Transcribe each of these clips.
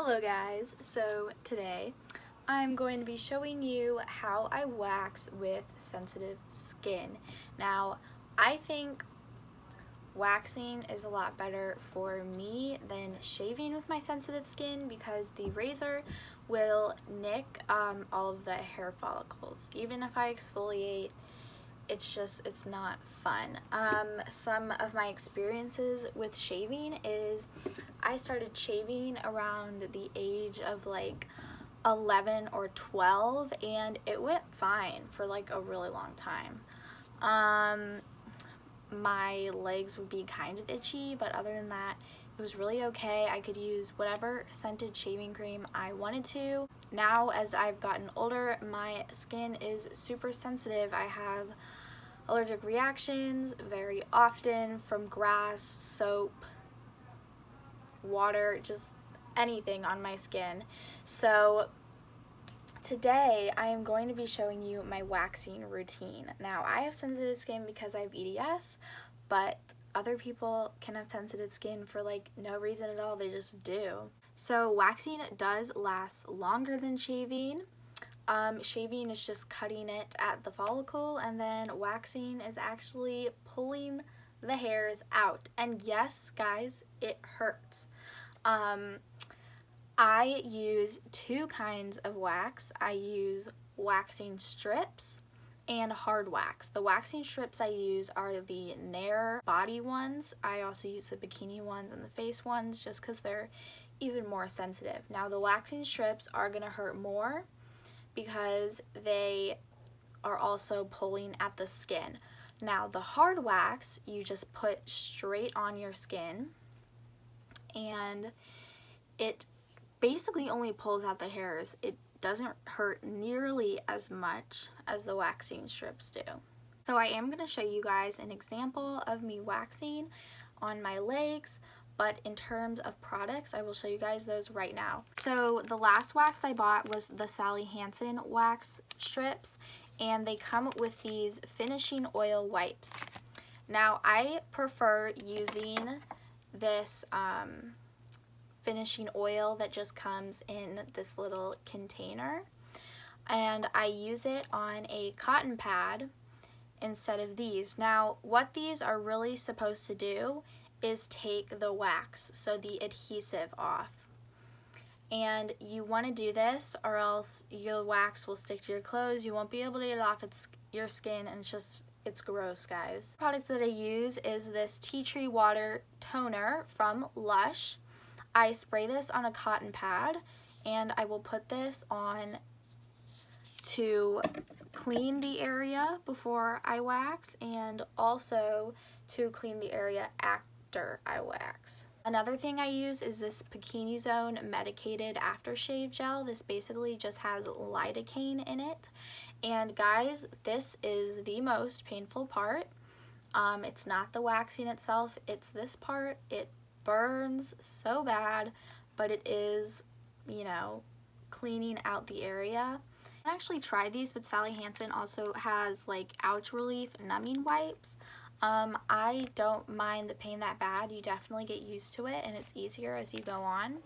Hello guys, so today I'm going to be showing you how I wax with sensitive skin. Now, I think waxing is a lot better for me than shaving with my sensitive skin because the razor will nick all of the hair follicles. Even if I exfoliate, it's not fun. Some of my experiences with shaving is I started shaving around the age of like 11 or 12 and it went fine for like a really long time. My legs would be kind of itchy, but other than that, it was really okay. I could use whatever scented shaving cream I wanted to. Now, as I've gotten older, my skin is super sensitive. I have allergic reactions very often from grass, soap, water, just anything on my skin. So today I am going to be showing you my waxing routine. Now, I have sensitive skin because I have EDS, but other people can have sensitive skin for like no reason at all, they just do. So waxing does last longer than shaving. Shaving is just cutting it at the follicle, and then waxing is actually pulling the hairs out. And yes, guys, it hurts. I use two kinds of wax. I use waxing strips and hard wax. The waxing strips I use are the Nair body ones. I also use the bikini ones and the face ones just because they're even more sensitive. Now, the waxing strips are going to hurt more because they are also pulling at the skin. Now, the hard wax you just put straight on your skin and it basically only pulls out the hairs. It doesn't hurt nearly as much as the waxing strips do. So I am going to show you guys an example of me waxing on my legs, but in terms of products, I will show you guys those right now. So the last wax I bought was the Sally Hansen wax strips, and they come with these finishing oil wipes. Now, I prefer using this finishing oil that just comes in this little container, and I use it on a cotton pad instead of these. Now, what these are really supposed to do is take the wax, so the adhesive, off. And you want to do this or else your wax will stick to your clothes. You won't be able to get it off your skin, and it's gross, guys. The product that I use is this tea tree water toner from Lush. I spray this on a cotton pad and I will put this on to clean the area before I wax and also to clean the area after I wax. Another thing I use is this Bikini Zone medicated aftershave gel. This basically just has lidocaine in it. And guys, this is the most painful part. It's not the waxing itself, it's this part. It burns so bad, but it is, cleaning out the area. I actually tried these, but Sally Hansen also has like ouch relief numbing wipes. I don't mind the pain that bad. You definitely get used to it and it's easier as you go on.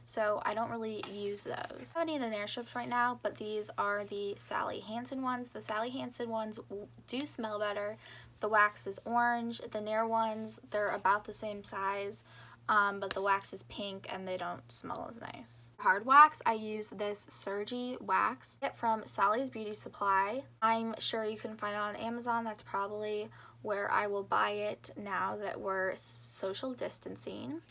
So I don't really use those. I don't have any of the Nair strips right now, but these are the Sally Hansen ones. The Sally Hansen ones do smell better. The wax is orange. The Nair ones, they're about the same size, but the wax is pink and they don't smell as nice. Hard wax, I use this Surgy wax. I get from Sally's Beauty Supply. I'm sure you can find it on Amazon. That's probably where I will buy it now that we're social distancing.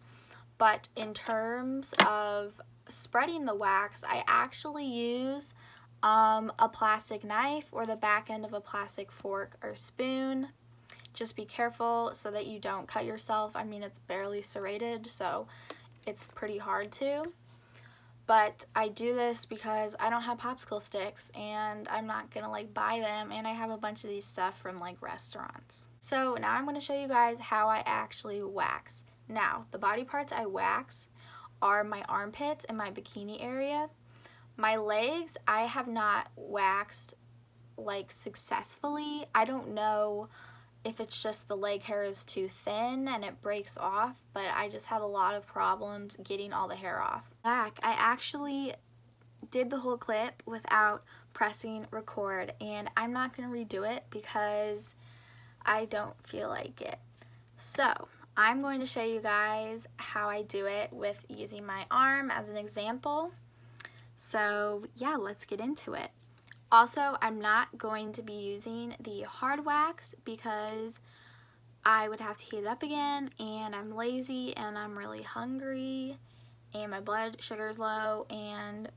But in terms of spreading the wax, I actually use a plastic knife or the back end of a plastic fork or spoon. Just be careful so that you don't cut yourself. I mean, it's barely serrated, so it's pretty hard to. But I do this because I don't have popsicle sticks and I'm not gonna like buy them, and I have a bunch of these stuff from like restaurants. So now I'm gonna show you guys how I actually wax. Now, the body parts I wax are my armpits and my bikini area. My legs, I have not waxed like successfully. I don't know if it's just the leg hair is too thin and it breaks off, but I just have a lot of problems getting all the hair off. Back, I actually did the whole clip without pressing record, and I'm not going to redo it because I don't feel like it. So I'm going to show you guys how I do it with using my arm as an example. So yeah, let's get into it. Also, I'm not going to be using the hard wax because I would have to heat it up again, and I'm lazy and I'm really hungry and my blood sugar is low, and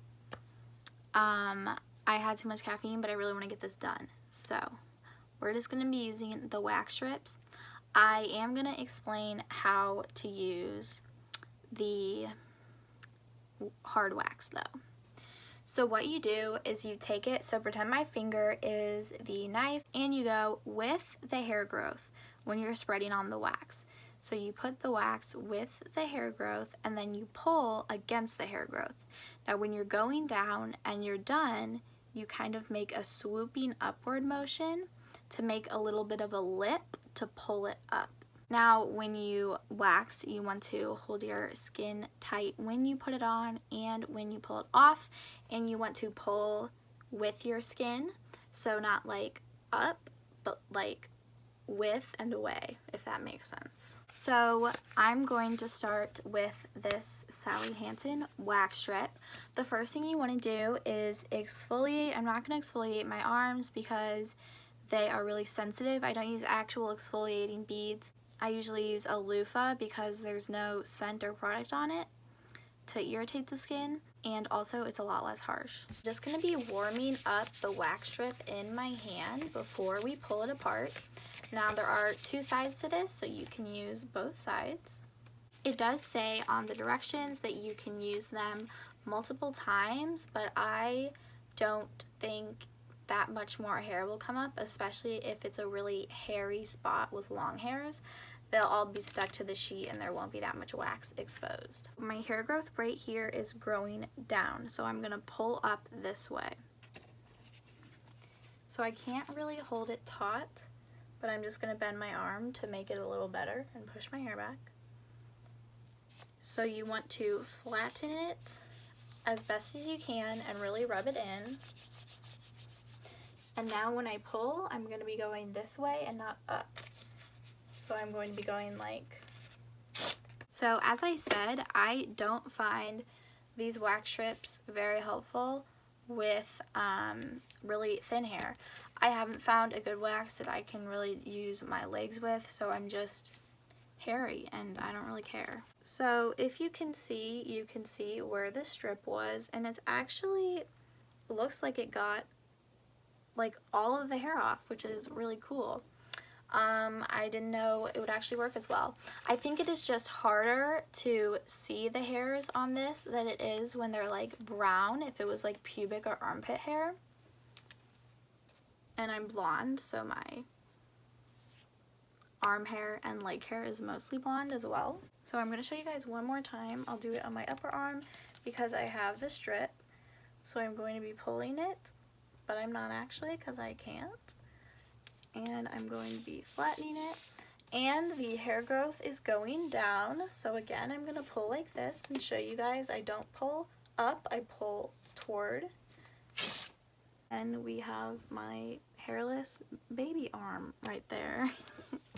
I had too much caffeine, but I really want to get this done. So we're just going to be using the wax strips. I am going to explain how to use the hard wax though. So what you do is you take it, so pretend my finger is the knife, and you go with the hair growth when you're spreading on the wax. So you put the wax with the hair growth and then you pull against the hair growth. Now when you're going down and you're done, you kind of make a swooping upward motion to make a little bit of a lip to pull it up. Now when you wax, you want to hold your skin tight when you put it on and when you pull it off, and you want to pull with your skin, so not like up, but like with and away, if that makes sense. So I'm going to start with this Sally Hansen wax strip. The first thing you want to do is exfoliate. I'm not going to exfoliate my arms because they are really sensitive. I don't use actual exfoliating beads. I usually use a loofah because there's no scent or product on it to irritate the skin, and also it's a lot less harsh. I'm just going to be warming up the wax strip in my hand before we pull it apart. Now there are two sides to this, so you can use both sides. It does say on the directions that you can use them multiple times, but I don't think that much more hair will come up, especially if it's a really hairy spot with long hairs. They'll all be stuck to the sheet and there won't be that much wax exposed. My hair growth right here is growing down, so I'm gonna pull up this way. So I can't really hold it taut, but I'm just gonna bend my arm to make it a little better and push my hair back. So you want to flatten it as best as you can and really rub it in. And now when I pull, I'm going to be going this way and not up. So I'm going to be going like... So as I said, I don't find these wax strips very helpful with really thin hair. I haven't found a good wax that I can really use my legs with, so I'm just hairy and I don't really care. So if you can see where the strip was, and it's actually looks like it got like all of the hair off, which is really cool. I didn't know it would actually work as well. I think it is just harder to see the hairs on this than it is when they're like brown, if it was like pubic or armpit hair. And I'm blonde, so my arm hair and leg hair is mostly blonde as well. So I'm going to show you guys one more time. I'll do it on my upper arm because I have the strip. So I'm going to be pulling it, but I'm not actually because I can't. And I'm going to be flattening it. And the hair growth is going down. So again, I'm going to pull like this and show you guys I don't pull up, I pull toward. And we have my hairless baby arm right there.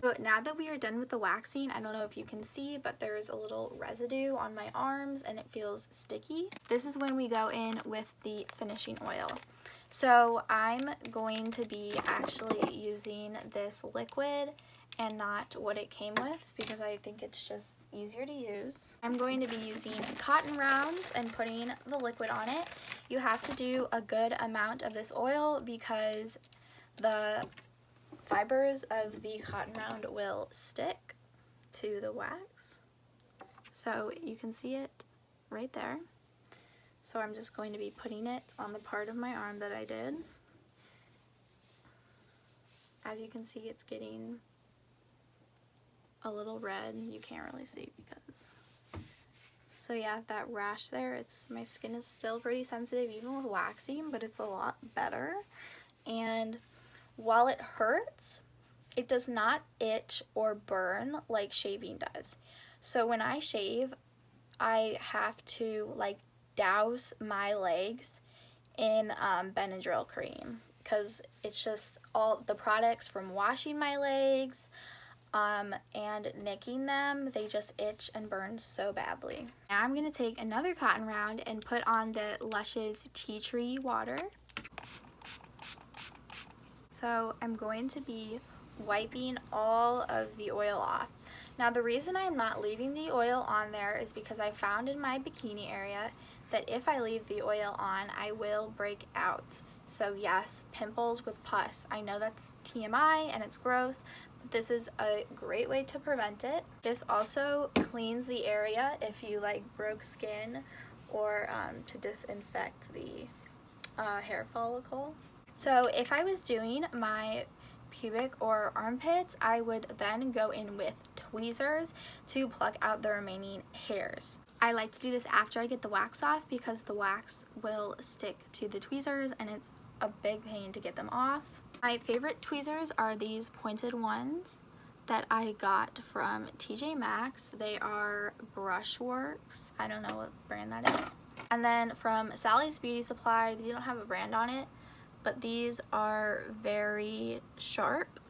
So now that we are done with the waxing, I don't know if you can see, but there's a little residue on my arms and it feels sticky. This is when we go in with the finishing oil. So I'm going to be actually using this liquid and not what it came with because I think it's just easier to use. I'm going to be using cotton rounds and putting the liquid on it. You have to do a good amount of this oil because the fibers of the cotton round will stick to the wax. So you can see it right there. So I'm just going to be putting it on the part of my arm that I did. As you can see, it's getting a little red. You can't really see because... So yeah, that rash there, my skin is still pretty sensitive even with waxing, but it's a lot better. And while it hurts, it does not itch or burn like shaving does. So when I shave, I have to like douse my legs in Benadryl cream because it's just all the products from washing my legs and nicking them, they just itch and burn so badly. Now I'm going to take another cotton round and put on the Lush's Tea Tree Water. So I'm going to be wiping all of the oil off. Now the reason I'm not leaving the oil on there is because I found in my bikini area that if I leave the oil on, I will break out. So yes, pimples with pus. I know that's TMI and it's gross, but this is a great way to prevent it. This also cleans the area if you like broke skin or to disinfect the hair follicle. So if I was doing my pubic or armpits, I would then go in with tweezers to pluck out the remaining hairs. I like to do this after I get the wax off because the wax will stick to the tweezers and it's a big pain to get them off. My favorite tweezers are these pointed ones that I got from TJ Maxx. They are Brushworks. I don't know what brand that is. And then from Sally's Beauty Supply, they don't have a brand on it, but these are very sharp,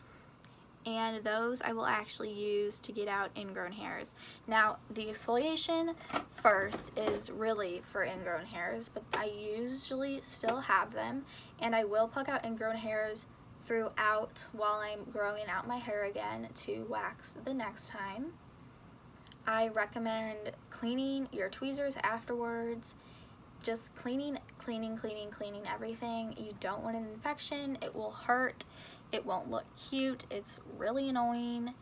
and those I will actually use to get out ingrown hairs. Now the exfoliation first is really for ingrown hairs, but I usually still have them, and I will pluck out ingrown hairs throughout while I'm growing out my hair again to wax the next time. I recommend cleaning your tweezers afterwards. Just cleaning everything. You don't want an infection. It will hurt. It won't look cute. It's really annoying.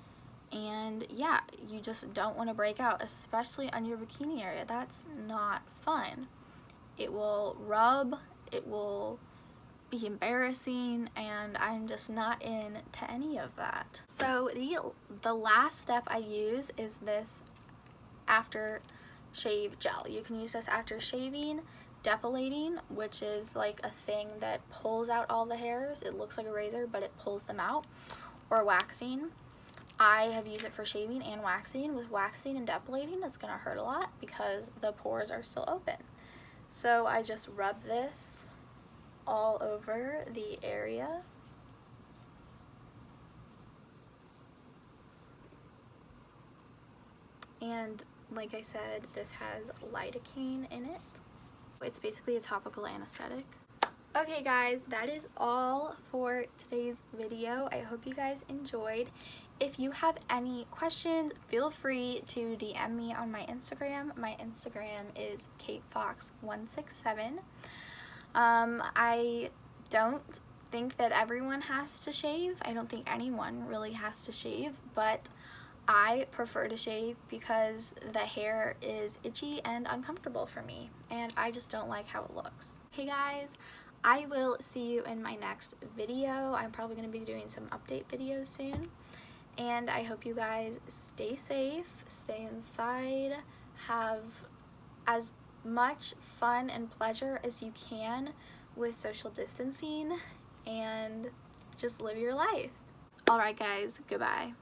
And yeah, you just don't want to break out, especially on your bikini area. That's not fun. It will rub. It will be embarrassing, and I'm just not into any of that. So the last step I use is this after shave gel. You can use this after shaving, depilating, which is like a thing that pulls out all the hairs. It looks like a razor, but it pulls them out. Or waxing. I have used it for shaving and waxing. With waxing and depilating, it's gonna hurt a lot because the pores are still open. So I just rub this all over the area. And like I said, this has lidocaine in it. It's basically a topical anesthetic. Okay guys, that is all for today's video. I hope you guys enjoyed. If you have any questions, feel free to DM me on my Instagram. My Instagram is katefox167. I don't think that everyone has to shave. I don't think anyone really has to shave, but I prefer to shave because the hair is itchy and uncomfortable for me, and I just don't like how it looks. Hey guys, I will see you in my next video. I'm probably going to be doing some update videos soon, and I hope you guys stay safe, stay inside, have as much fun and pleasure as you can with social distancing, and just live your life. Alright guys, goodbye.